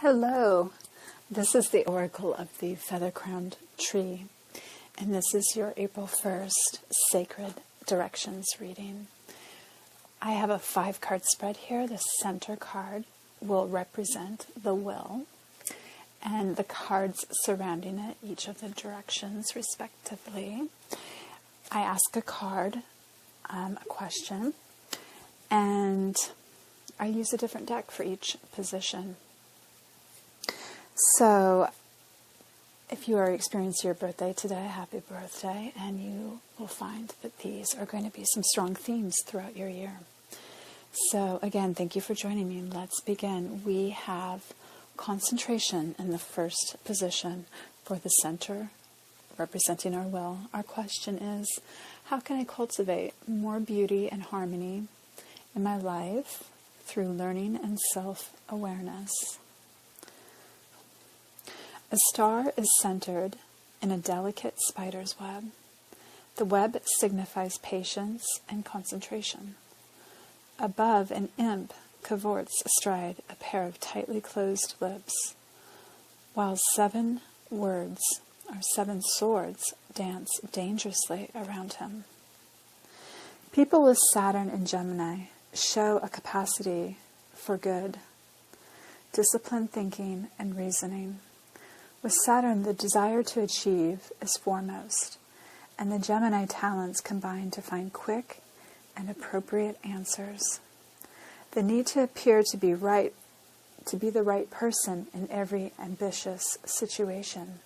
Hello, this is the Oracle of the Feather-Crowned Tree, and this is your April 1st Sacred Directions reading. I have a 5-card spread here. The center card will represent the will, and the cards surrounding it, each of the directions respectively. I ask a card, a question, and I use a different deck for each position. So, if you are experiencing your birthday today, happy birthday, and you will find that these are going to be some strong themes throughout your year. So, again, thank you for joining me. Let's begin. We have concentration in the first position for the center, representing our will. Our question is, how can I cultivate more beauty and harmony in my life through learning and self-awareness? A star is centered in a delicate spider's web. The web signifies patience and concentration. Above, an imp cavorts astride a pair of tightly closed lips, while 7 swords dance dangerously around him. People with Saturn and Gemini show a capacity for good, disciplined thinking, and reasoning. With Saturn, the desire to achieve is foremost, and the Gemini talents combine to find quick and appropriate answers. The need to appear to be the right person in every ambitious situation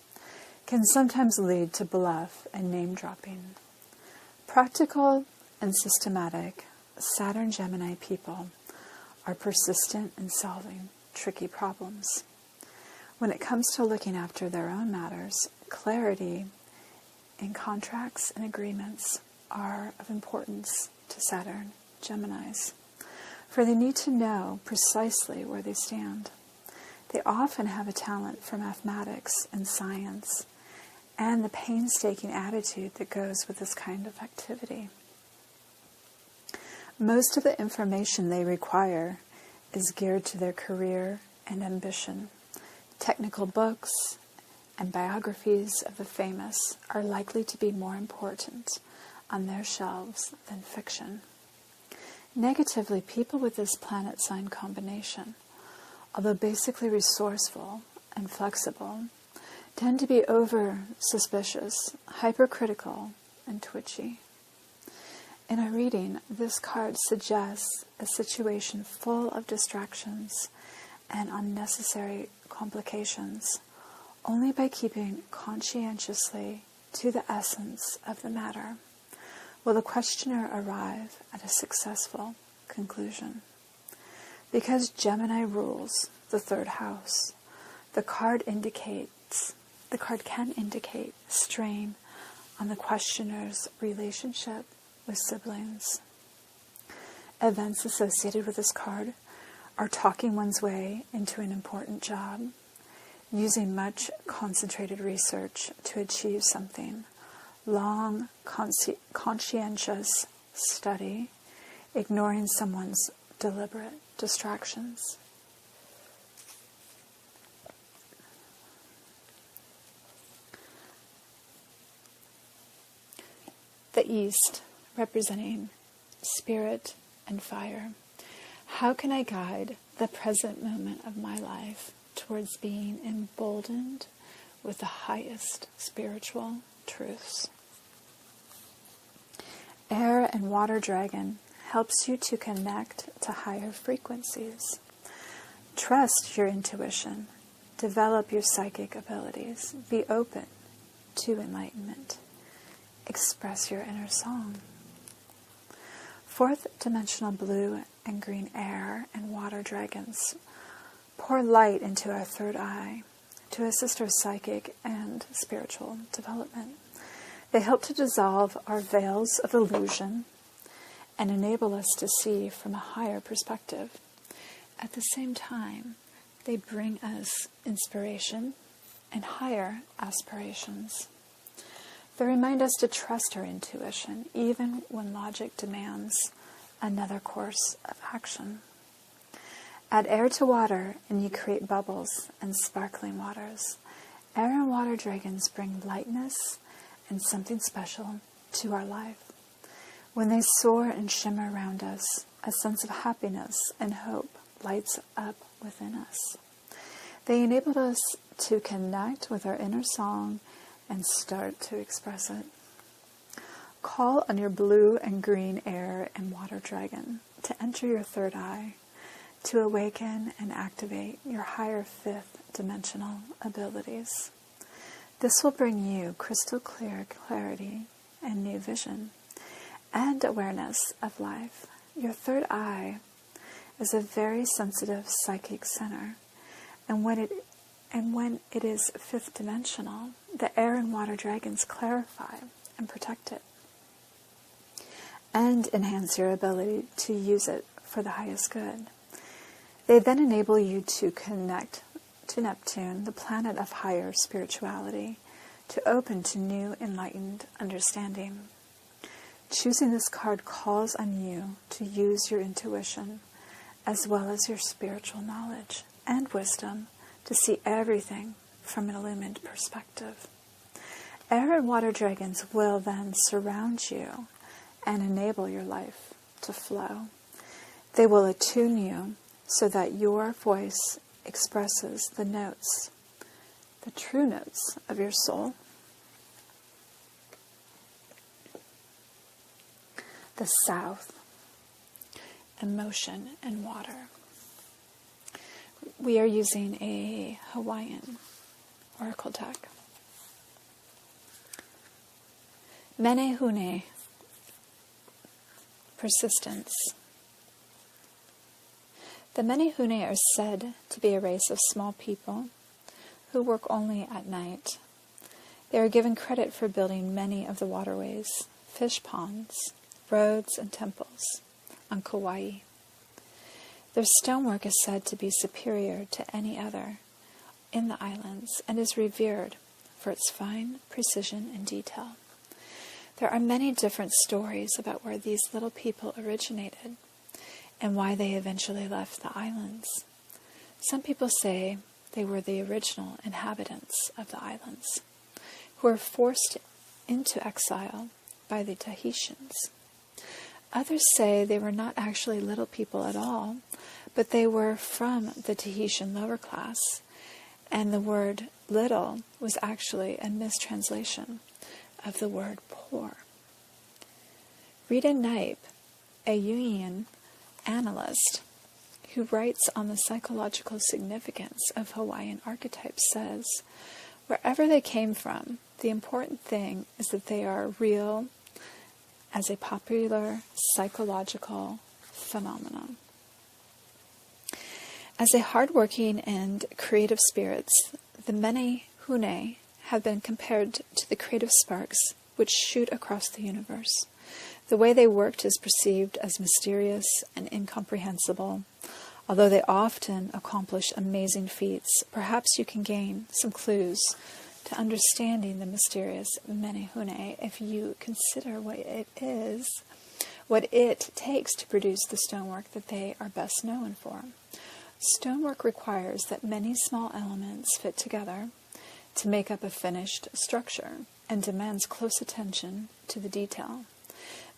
can sometimes lead to bluff and name-dropping. Practical and systematic, Saturn-Gemini people are persistent in solving tricky problems. When it comes to looking after their own matters, clarity in contracts and agreements are of importance to Saturn Geminis, for they need to know precisely where they stand. They often have a talent for mathematics and science, and the painstaking attitude that goes with this kind of activity. Most of the information they require is geared to their career and ambition. Technical books and biographies of the famous are likely to be more important on their shelves than fiction. Negatively, people with this planet sign combination, although basically resourceful and flexible, tend to be over-suspicious, hypercritical, and twitchy. In a reading, this card suggests a situation full of distractions and unnecessary complications, only by keeping conscientiously to the essence of the matter will the questioner arrive at a successful conclusion. Because Gemini rules the 3rd house, the card can indicate strain on the questioner's relationship with siblings. Events associated with this card are talking one's way into an important job, using much concentrated research to achieve something, long conscientious study, ignoring someone's deliberate distractions. The East, representing spirit and fire. How can I guide the present moment of my life towards being emboldened with the highest spiritual truths? Air and Water Dragon helps you to connect to higher frequencies. Trust your intuition. Develop your psychic abilities. Be open to enlightenment. Express your inner song. 4th dimensional blue and green air and water dragons pour light into our 3rd eye to assist our psychic and spiritual development. They help to dissolve our veils of illusion and enable us to see from a higher perspective. At the same time, they bring us inspiration and higher aspirations. They remind us to trust our intuition, even when logic demands another course of action. Add air to water, and you create bubbles and sparkling waters. Air and water dragons bring lightness and something special to our life. When they soar and shimmer around us, a sense of happiness and hope lights up within us. They enable us to connect with our inner song and start to express it. Call on your blue and green air and water dragon to enter your third eye, to awaken and activate your higher fifth dimensional abilities. This will bring you crystal clear clarity and new vision and awareness of life. Your third eye is a very sensitive psychic center, and when it is fifth dimensional, the air and water dragons clarify and protect it and enhance your ability to use it for the highest good. They then enable you to connect to Neptune, the planet of higher spirituality, to open to new enlightened understanding. Choosing this card calls on you to use your intuition as well as your spiritual knowledge and wisdom to see everything from an illumined perspective. Air and water dragons will then surround you and enable your life to flow. They will attune you so that your voice expresses the notes, the true notes of your soul. The South, emotion and water. We are using a Hawaiian oracle deck. Menehune, persistence. The Menehune are said to be a race of small people who work only at night. They are given credit for building many of the waterways, fish ponds, roads, and temples on Kauai. Their stonework is said to be superior to any other in the islands and is revered for its fine precision and detail. There are many different stories about where these little people originated and why they eventually left the islands. Some people say they were the original inhabitants of the islands, who were forced into exile by the Tahitians. Others say they were not actually little people at all, but they were from the Tahitian lower class, and the word little was actually a mistranslation of the word poor. Rita Knipe, a Jungian analyst who writes on the psychological significance of Hawaiian archetypes, says, wherever they came from, the important thing is that they are real as a popular psychological phenomenon. As a hardworking and creative spirits, the Menehune have been compared to the creative sparks which shoot across the universe. The way they worked is perceived as mysterious and incomprehensible. Although they often accomplish amazing feats, perhaps you can gain some clues to understanding the mysterious Menehune if you consider what it takes to produce the stonework that they are best known for. Stonework requires that many small elements fit together to make up a finished structure and demands close attention to the detail.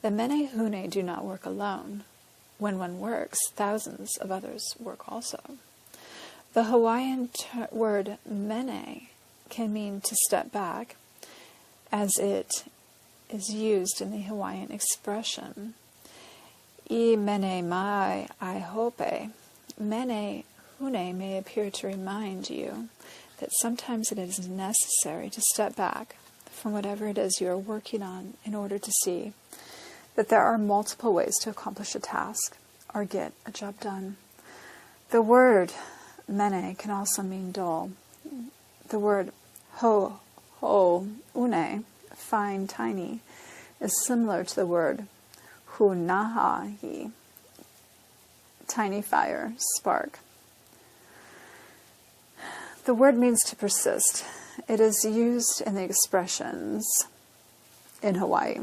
The Menehune do not work alone. When one works, thousands of others work also. The Hawaiian word mene can mean to step back, as it is used in the Hawaiian expression I mene mai I hope. Menehune may appear to remind you that sometimes it is necessary to step back from whatever it is you are working on in order to see that there are multiple ways to accomplish a task or get a job done. The word mene can also mean dull. The word une, fine, tiny, is similar to the word hunahahi, tiny fire, spark. The word means to persist. It is used in the expressions in Hawaii.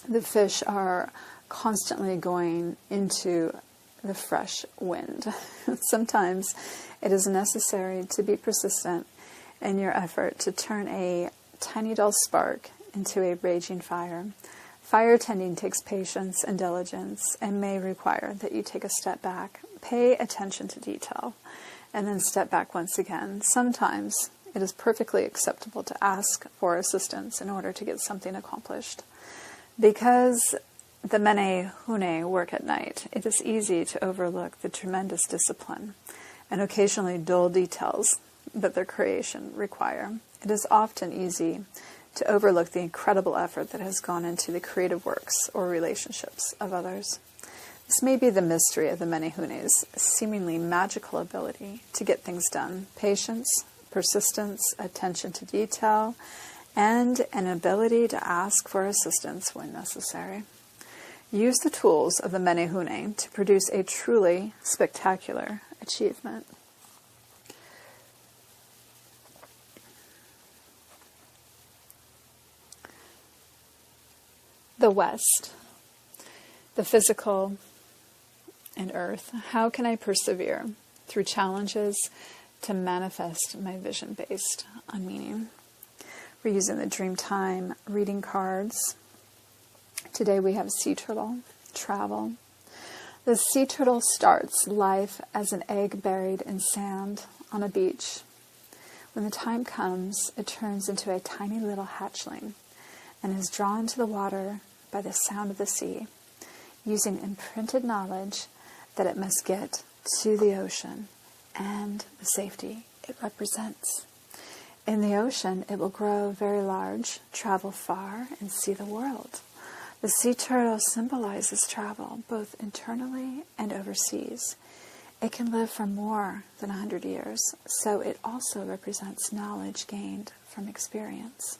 The fish are constantly going into the fresh wind. Sometimes it is necessary to be persistent in your effort to turn a tiny dull spark into a raging fire. Fire tending takes patience and diligence and may require that you take a step back, pay attention to detail, and then step back once again. Sometimes it is perfectly acceptable to ask for assistance in order to get something accomplished. Because the mene hune work at night, it is easy to overlook the tremendous discipline and occasionally dull details that their creation require. It is often easy to overlook the incredible effort that has gone into the creative works or relationships of others. This may be the mystery of the mene hune's seemingly magical ability to get things done: patience, persistence, attention to detail, and an ability to ask for assistance when necessary. Use the tools of the mene hune to produce a truly spectacular achievement. The West, the physical and earth. How can I persevere through challenges to manifest my vision based on meaning? We're using the Dream Time reading cards. Today we have sea turtle, travel. The sea turtle starts life as an egg buried in sand on a beach. When the time comes, it turns into a tiny little hatchling and is drawn to the water by the sound of the sea, using imprinted knowledge that it must get to the ocean and the safety it represents. In the ocean, it will grow very large, travel far, and see the world. The sea turtle symbolizes travel, both internally and overseas. It can live for more than 100 years, so it also represents knowledge gained from experience.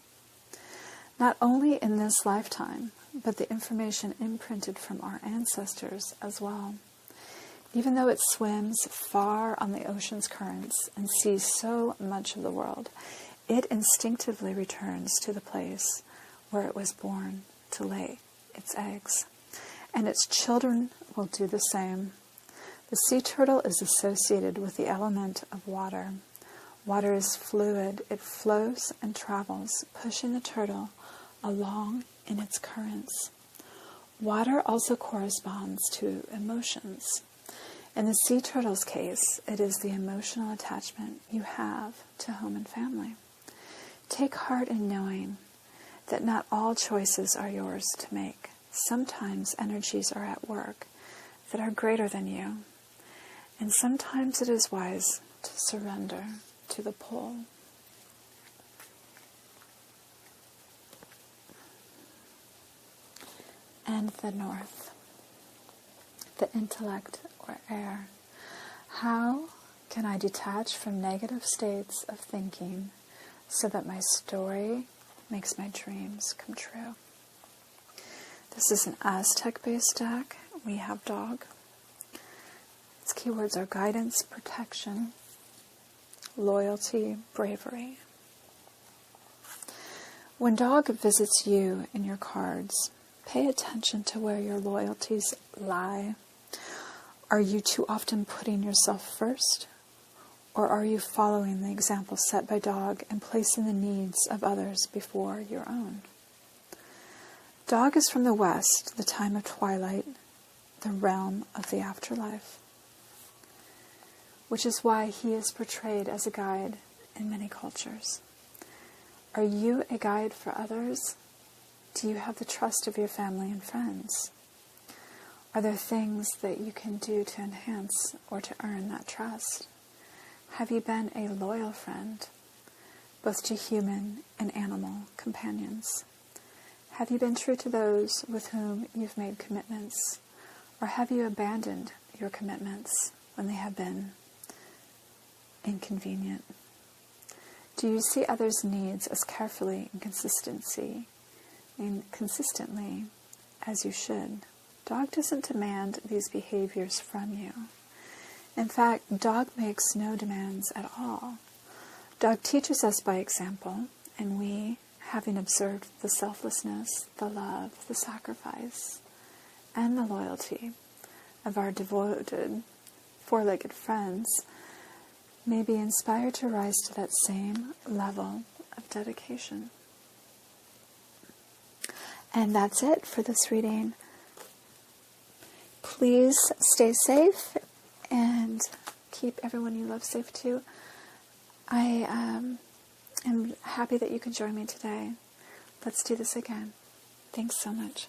Not only in this lifetime, but the information imprinted from our ancestors as well. Even though it swims far on the ocean's currents and sees so much of the world, it instinctively returns to the place where it was born to lay its eggs. And its children will do the same. The sea turtle is associated with the element of water. Water is fluid. It flows and travels, pushing the turtle along in its currents. Water also corresponds to emotions. In the sea turtle's case, it is the emotional attachment you have to home and family. Take heart in knowing that not all choices are yours to make. Sometimes energies are at work that are greater than you, and sometimes it is wise to surrender to the pull. And the north, the intellect or air. How can I detach from negative states of thinking so that my story makes my dreams come true? This is an Aztec-based deck. We have dog. Its keywords are guidance, protection, loyalty, bravery. When dog visits you in your cards, pay attention to where your loyalties lie. Are you too often putting yourself first? Or are you following the example set by dog and placing the needs of others before your own? Dog is from the West, the time of twilight, the realm of the afterlife, which is why he is portrayed as a guide in many cultures. Are you a guide for others? Do you have the trust of your family and friends? Are there things that you can do to enhance or to earn that trust? Have you been a loyal friend, both to human and animal companions? Have you been true to those with whom you've made commitments? Or have you abandoned your commitments when they have been inconvenient? Do you see others' needs as carefully and consistently as you should? Dog doesn't demand these behaviors from you. In fact, dog makes no demands at all. Dog teaches us by example, and we, having observed the selflessness, the love, the sacrifice, and the loyalty of our devoted four-legged friends may be inspired to rise to that same level of dedication. And that's it for this reading. Please stay safe and keep everyone you love safe too. I am happy that you could join me today. Let's do this again. Thanks so much.